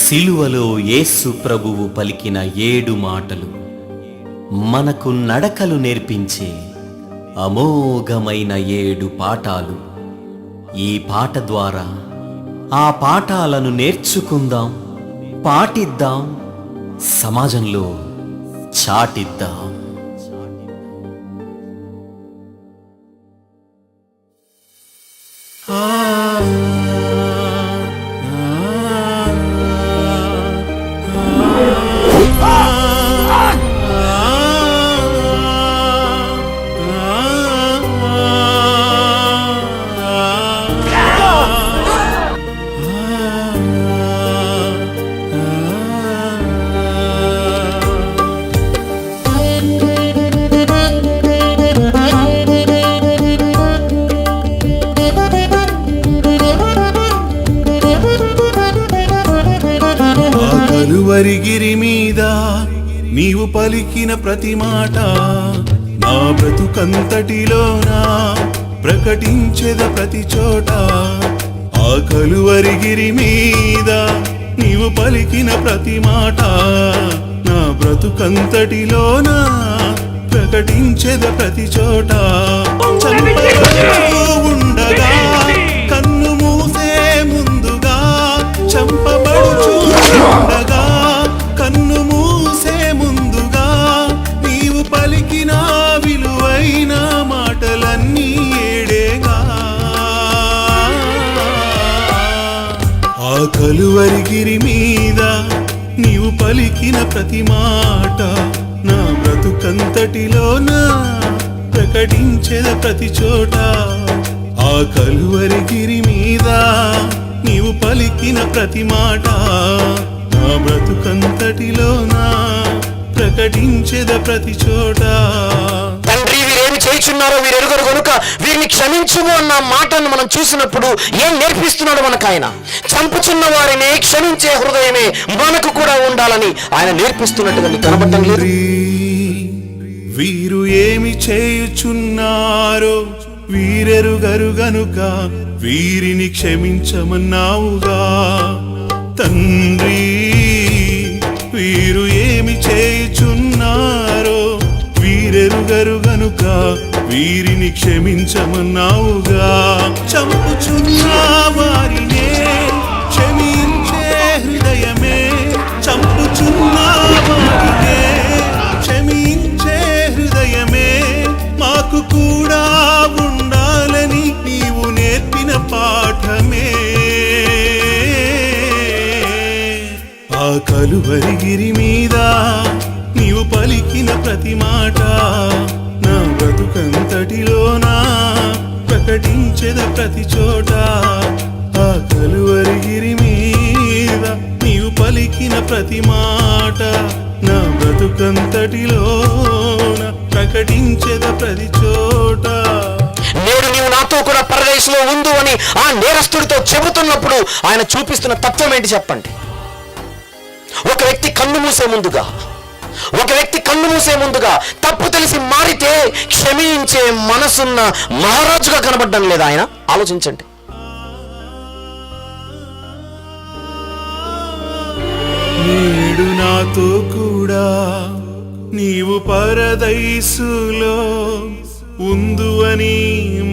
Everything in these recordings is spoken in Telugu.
సిలువలో యేసు ప్రభువు పలికిన 7 మాటలు మనకు నడకలు నేర్పించే అమోఘమైన 7 పాఠాలు. ఈ పాట ద్వారా ఆ పాఠాలను నేర్చుకుందాం, పాటిద్దాం, సమాజంలో చాటిద్దాం. కలువరిగిరి మీద నీవు పలికిన ప్రతి మాట నా బ్రతుకంతటిలోనా ప్రకటించెద ప్రతి చోట. ఆ కలువరిగిరి మీద నీవు పలికిన ప్రతి మాట నా బ్రతుకంతటిలోనా ప్రకటించెద ప్రతి చోట. చంపబడుతూ ఉండగా కన్ను మూసే ముందుగా, చంపబడుచు ఉండగా కన్ను మూసే ముందుగా నీవు పలికిన విలువైన మాటలన్నీ 7గా. ఆ కలువరిగిరి మీద నీవు పలికిన ప్రతి మాట నా బ్రతుకంతటిలోనా ప్రకటించెద ప్రతి చోట. ఆ కలువరిగిరి మీద నీవు పలికిన ప్రతి మాట నా బ్రతుకంతటిలోనా ప్రకటించెద ప్రతి చోట. తండ్రి, వీరేమి చేయుచున్నారో వీరెరుగరు గనుక వీరిని క్షమించుము అన్న మాటను మనం చూసినప్పుడు ఏం నేర్పిస్తున్నాడు మనకు? ఆయన చంపుచున్న వారిని క్షమించే హృదయమే మనకు కూడా ఉండాలని ఆయన నేర్పిస్తున్నట్టుగా నీకు కనబడటం లేదు? వీరు ఏమి చేయుచున్నారో వీరెరుగరు గనుక వీరిని క్షమించమన్నావుగా తండ్రి. వీరు ఏమి చేయుచున్నారో వీరెరుగరు గనుక వీరిని క్షమించమన్నావుగా. చంపుచున్న వారినే క్షమించే హృదయమే, చంపుచున్న వారినే క్షమించే హృదయమే మాకు కూడా ఉండాలని నీవు నేర్పిన పాఠమే. ఆ కలువరిగిరి మీద నీవు పలికిన ప్రతి మాట నా బ్రతుకంతటిలోనా ప్రకటించెద ప్రతి చోట. ఆ కలువరిగిరి మీద నీవు పలికిన ప్రతి మాట నా బ్రతుకంతటిలోనా ప్రకటించెద ప్రతి చోట. నేడు నీవు నాతో కూడా పరదేశంలో ఉండు అని ఆ నేరస్తుడితో చెబుతున్నప్పుడు ఆయన చూపిస్తున్న తత్వం ఏంటి చెప్పండి? ఒక వ్యక్తి కన్ను మూసే ముందుగా తప్పు తెలిసి మారితే క్షమించే మనసున్న మహారాజుగా కనబడ్డం లేదా ఆయన? ఆలోచించండి. నేడు నాతో కూడా నీవు పరదైసులో ఉందు అని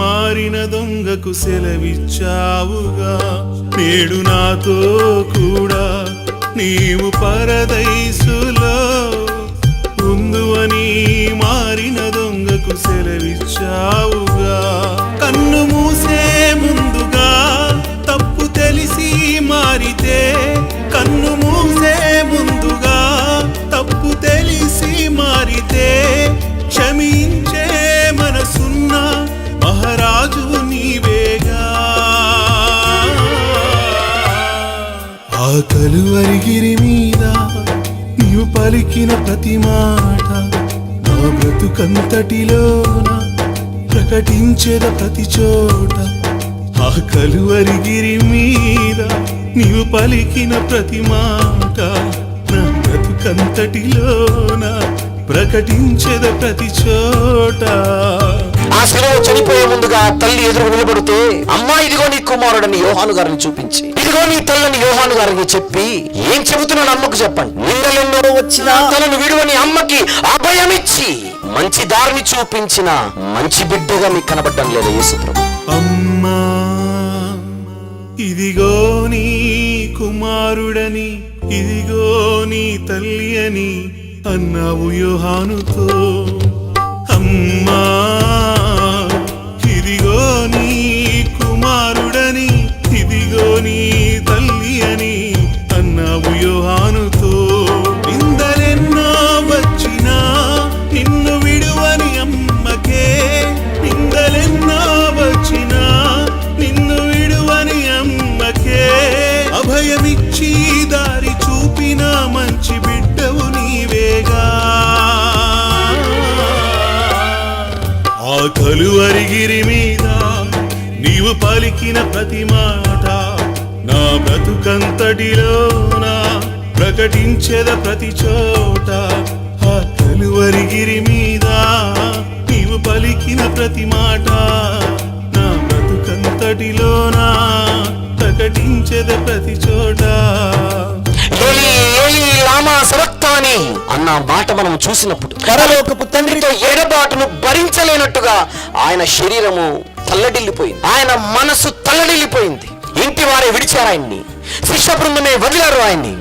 మారిన దొంగకు సెలవిచ్చావుగా. నేడు నాతో కూడా నీవు పరదైసులో ఉందు అని మారిన దొంగకు సెలవిచ్చావుగా. కన్ను మూసే ముందుగా తప్పు తెలిసి మారితే, కన్ను మూసే ముందుగా తప్పు తెలిసి మారితే క్షమించే మనసున్న మహారాజు నీవేగా. ఆ కలువరిగిరి మీద నీవు పలికిన ప్రతి మాట నా బ్రతుకంతటిలోన ప్రకటించెద ప్రతి చోట. ఆ కలువరిగిరి మీద నీవు పలికిన ప్రతి మాట నా బ్రతుకంతటిలోన ప్రకటించెద ప్రతి చోట. ఆ ఆ శిలువ చనిపోయే ముందుగా తల్లి ఎదురు నిలబడితే, అమ్మా ఇదిగో నీ కుమారుడని యోహాను గారిని చూపించి, ఇదిగో నీ తల్లిని యోహాను గారికి చెప్పి, ఏం చెబుతున్నాడు అమ్మకు చెప్పండి. నిందలెన్నో వచ్చినా తనను విడువని అమ్మకి అభయమిచ్చి మంచి దారిని చూపించిన మంచి బిడ్డగా మీకు కనబడ్డం లేదా యేసు ప్రభు? అమ్మా ఇదిగో నీ కుమారుడని, ఇదిగో నీ తల్లి అని అన్నావు యోహానుతో. అమ్మా ఇదిగో నీ కుమారుడని, ఇదిగో నీ తల్లి అని అన్నావు యోహానుతో. నిందలెన్నో వచ్చినా నిన్ను విడువని అమ్మకే, నిందలెన్నో వచ్చినా నిన్ను విడువని అమ్మకే అభయమిచ్చి దారి చూపిన మంచి బిడ్డవు నీవేగా. ఆ కలువరిగిరి మీద నీవు పలికిన ప్రతి మాట నా బ్రతుకంతటిలోన ప్రకటించేద ప్రతి చోట. ఆ కలువరిగిరి మీద నీవు పలికిన ప్రతి మాట నా బ్రతుకంతటిలోన ప్రకటించేద ప్రతి చోట. ఏలీ ఏలీ లామా సబక్తాని అన్న మాట మనం చూసినప్పుడు పరలోకపు తండ్రితో ఎడబాటును భరించలేనట్టుగా ఆయన శరీరము తల్లడిల్లిపోయింది, ఆయన మనసు తల్లడిల్లిపోయింది. ఇంటి వారే విడిచారు ఆయన్ని, శిష్య బృందమే వదిలారు ఆయన్ని.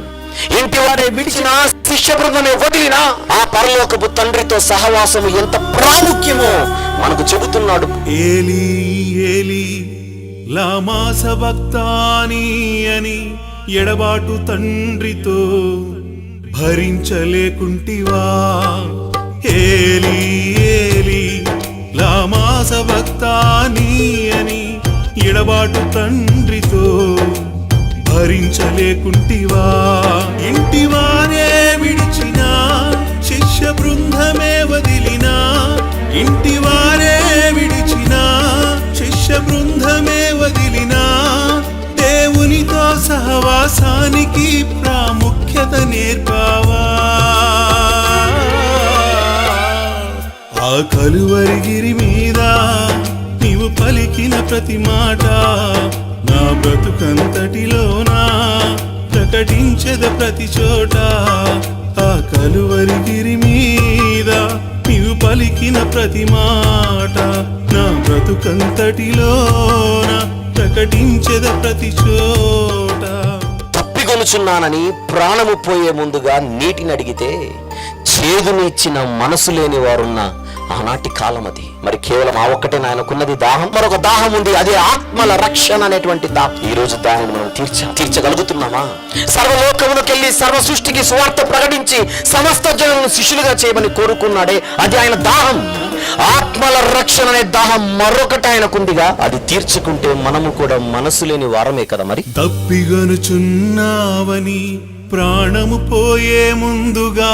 ఇంటి వారే విడిచిన శిష్య బృందమే వదిలిన ఆ పరలోకపు తండ్రితో సహవాసము ఎంత ప్రాముఖ్యమో మనకు చెబుతున్నాడు. ఏలీ ఏలీ లామా సబక్తాని అని ఎడబాటు తండ్రితో భరించలేకుంటివా. ఏలీ ఏలీ లామా సబక్తాని అని ఎడబాటు తండ్రితో భరించలేకుంటివా. ఇంటివారే విడిచిన శిష్య బృందమే వదిలిన, ఇంటివారే విడిచిన శిష్య బృందమే వదిలిన దేవునితో సహవాసానికి ప్రాముఖ్యత నేర్పావా. ఆ కలువరిగిరి మీద నీవు పలికిన ప్రతి మాట నా బ్రతుకంతటిలోన ప్రకటించద ప్రతి చోట. ఆ కలువరిగిరి మీద నీవు పలికిన ప్రతి మాట నా బ్రతుకంతటిలోన ప్రకటించద ప్రతి చోట. తప్పికొనుచున్నానని ప్రాణము పోయే ముందుగా నీటిని అడిగితే చేదుని ఇచ్చిన మనసు లేని వారున్న ఆనాటి కాలం అది. మరి కేవలం ఆ ఒక్కటే ఆయనకున్నది దాహం. మరొక దాహం ఉంది, అదే ఆత్మల రక్షణ అనేటువంటి దాహం. ఈ రోజు దానిని మనం తీర్చగలుగుతున్నామా? సర్వలోకములకు వెళ్ళి సర్వ సృష్టికి సువార్త ప్రకటించి సమస్త జనులను శిష్యులుగా చేయమని కోరుకున్నాడే, అది ఆయన దాహం. ఆత్మల రక్షణ అనే దాహం మరొకటి ఆయనకుందిగా, అది తీర్చుకుంటే మనము కూడా మనసు లేని వారమే కదా. మరి తప్పిగనుచున్నావని ప్రాణము పోయే ముందుగా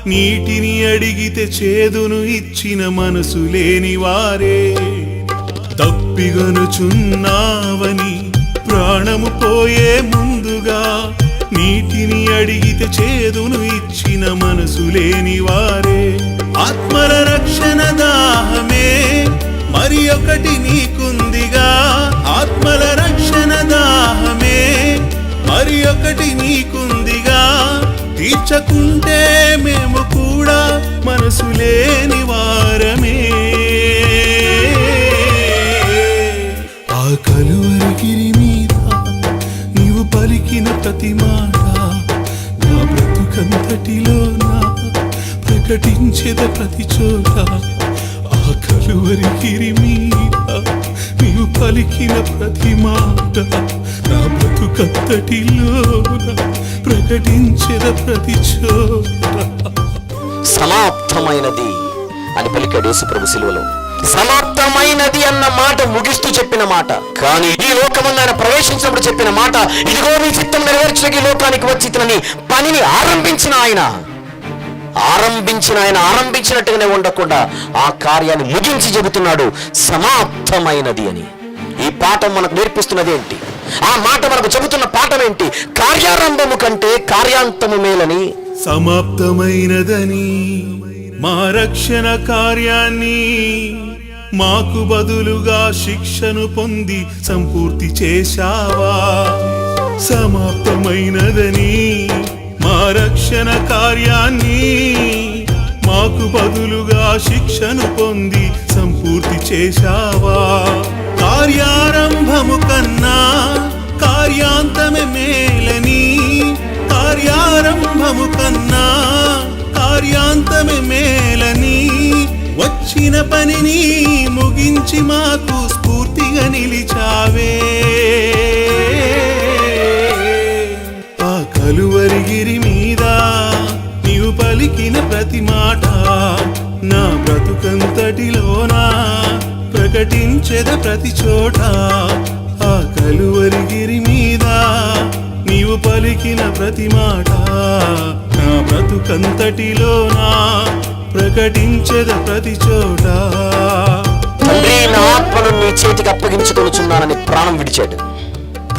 నీటిని అడిగితే చేదును ఇచ్చిన మనసు లేని వారే. తప్పిగనుచున్నావని ప్రాణము పోయే ముందుగా నీటిని అడిగితే చేదును ఇచ్చిన మనసు లేని వారే. ఆత్మల రక్షణ దాహమే మరి ఒకటి నీకుందిగా, ఆత్మల రక్షణ దాహమే మరి ఒకటి నీకుందిగా. తీర్చకుంటే మేము కూడా మనసు లేని వారమే. ఆ కలువరిగిరి మీద నీవు పలికిన ప్రతి మాట నా బ్రతుకంతటిలోన ప్రకటించేద ప్రతి చోట. ఆ కలువరిగిరి మీద నీవు పలికిన ప్రతి మాట నా బ్రతుకంతటిలోన ప్రకటించేద ప్రతి చోట. సమాప్తమైనది అని పలికాడు యేసు ప్రభు శిలువలో. సమాప్తమైనది అన్న మాట ముగిస్తూ చెప్పిన మాట, కానీ ఈ లోకమందు ఆయన ప్రవేశించినప్పుడు చెప్పిన మాట, ఇదిగో నీ చిత్తం నెరవేర్చడానికి ఈ లోకానికి వచ్చి తనని పనిని ఆరంభించిన ఆయన ఆరంభించినట్టుగానే ఉండకుండా ఆ కార్యాన్ని ముగించి చెబుతున్నాడు సమాప్తమైనది అని. ఈ పాఠం మనకు నేర్పిస్తున్నది ఏంటి? ఆ మాట మనకు చెబుతున్న పాఠం ఏంటి? కార్యారంభము కంటే కార్యాంతము మేలని. సమాప్తమైనదని మా రక్షణ కార్యాన్ని మాకు బదులుగా శిక్షను పొంది సంపూర్తి చేశావా. సమాప్తమైనదని మా రక్షణ కార్యాన్ని మాకు బదులుగా శిక్షను పొంది సంపూర్తి చేశావా. కార్యారంభము కన్నా కార్యాంతమే మేలని, కార్యారంభము కన్నా కార్యాంతమే మేలని, వచ్చిన పనిని ముగించి మాకు స్ఫూర్తిగా నిలిచావే. ఆ కలువరిగిరి మీద నీవు పలికిన ప్రతి మాట నా బ్రతుకంతటిలోనా ప్రకటించెద ప్రతి చోట. ఆ కలువరిగిరి మీద నీవు పలికిన ప్రతి మాట నా బ్రతుకంతటిలోనా ప్రకటించెద ప్రతి చోట. తండ్రి, నా ఆత్మను నీ చేతికి అప్పగించుకొనుచున్నానని ప్రాణం విడిచాడు.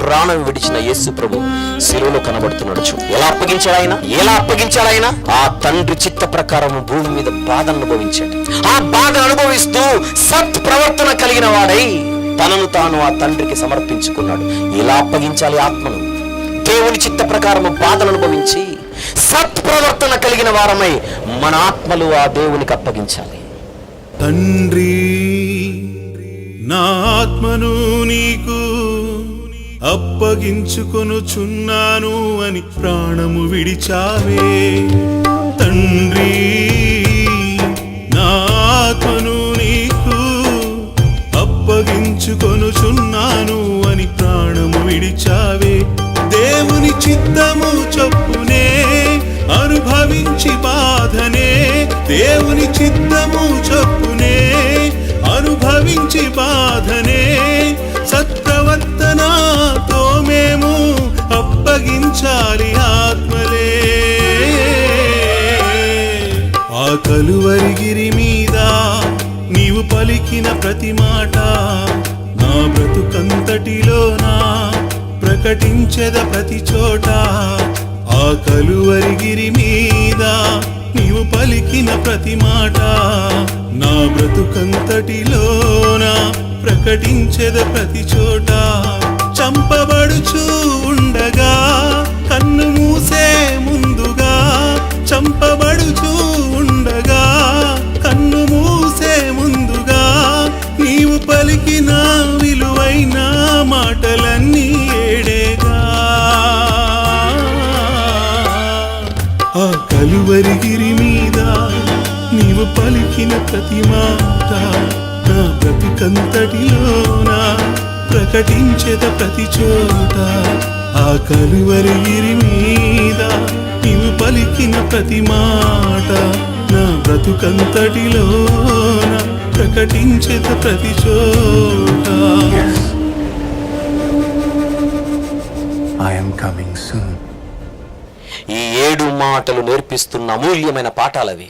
ప్రాణం విడిచిన యేసు ప్రభు శిలువలో కనబడుతున్నాడు. ఎలా అప్పగించాడు ఆయన? ఆ తండ్రి చిత్త ప్రకారం భూమి మీద బాధ అనుభవించాడు. ఆ బాధ అనుభవిస్తూ సత్ ప్రవర్తన కలిగిన వాడై తనను తాను ఆ తండ్రికి సమర్పించుకున్నాడు. ఎలా అప్పగించాలి ఆత్మను? దేవుని చిత్త ప్రకారం బాధను అనుభవించి సత్ ప్రవర్తన కలిగిన వారమై మన ఆత్మలు ఆ దేవునికి అప్పగించాలి. తండ్రి, నా ఆత్మను నీకు అప్పగించుకొనుచున్నాను అని ప్రాణము విడిచావే. తండ్రి, నా ఆత్మను నీకు అప్పగించుకొనుచున్నాను అని ప్రాణము విడిచావే. దేవుని చిత్తము చొప్పునే అనుభవించి బాధనే, దేవుని చిత్తము చొప్పునే అనుభవించి బాధనే సత్ప్రవర్తనతో మేము అప్పగించాలి ఆత్మలే. ఆ కలువరిగిరి మీద నీవు పలికిన ప్రతి మాట నా బ్రతుకంతటిలోనా ప్రకటించెద ప్రతి చోట. ఆ కలువరిగిరి మీద నీవు పలికిన ప్రతి మాట నా బ్రతుకంతటిలోనా ప్రకటించెద ప్రతి చోట. చంపబడుచు ఉండగా కన్ను మూసే ముందుగా, చంపబడుచు ఉండగా కన్ను మూసే ముందుగా నీవు పలికిన విలువైన మాటలన్నీ ఏడేగా. ఆ కలువరిగిరి మీద నీవు పలికిన ప్రతి మాట నా బ్రతుకంతటిలోనా ప్రకటించెద ప్రతి చోట. ఆ కలువరిగిరి మీద నీవు పలికిన ప్రతి మాట నా బ్రతుకంతటిలోనా ప్రకటించెద ప్రతి చోట. I am coming soon. ఈ 7 మాటలు నేర్పిస్తున్న అమూల్యమైన పాఠాలవి.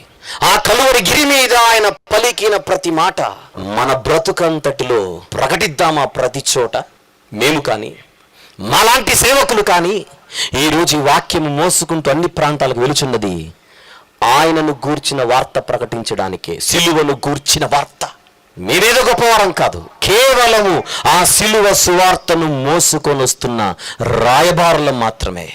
ఆ కలువరి గిరి మీద ఆయన పలికిన ప్రతి మాట మన బ్రతుకంతటిలో ప్రకటిద్దామా ప్రతి చోట. మేము కానీ మాలాంటి సేవకులు కానీ ఈరోజు ఈ వాక్యము మోసుకుంటూ అన్ని ప్రాంతాలకు వెలుచున్నది ఆయనను గూర్చిన వార్త ప్రకటించడానికే. సిలువను గూర్చిన వార్త. మీరేదో గొప్పవారం కాదు, కేవలము ఆ సిలువ సువార్తను మోసుకొని వస్తున్న రాయబారులం మాత్రమే.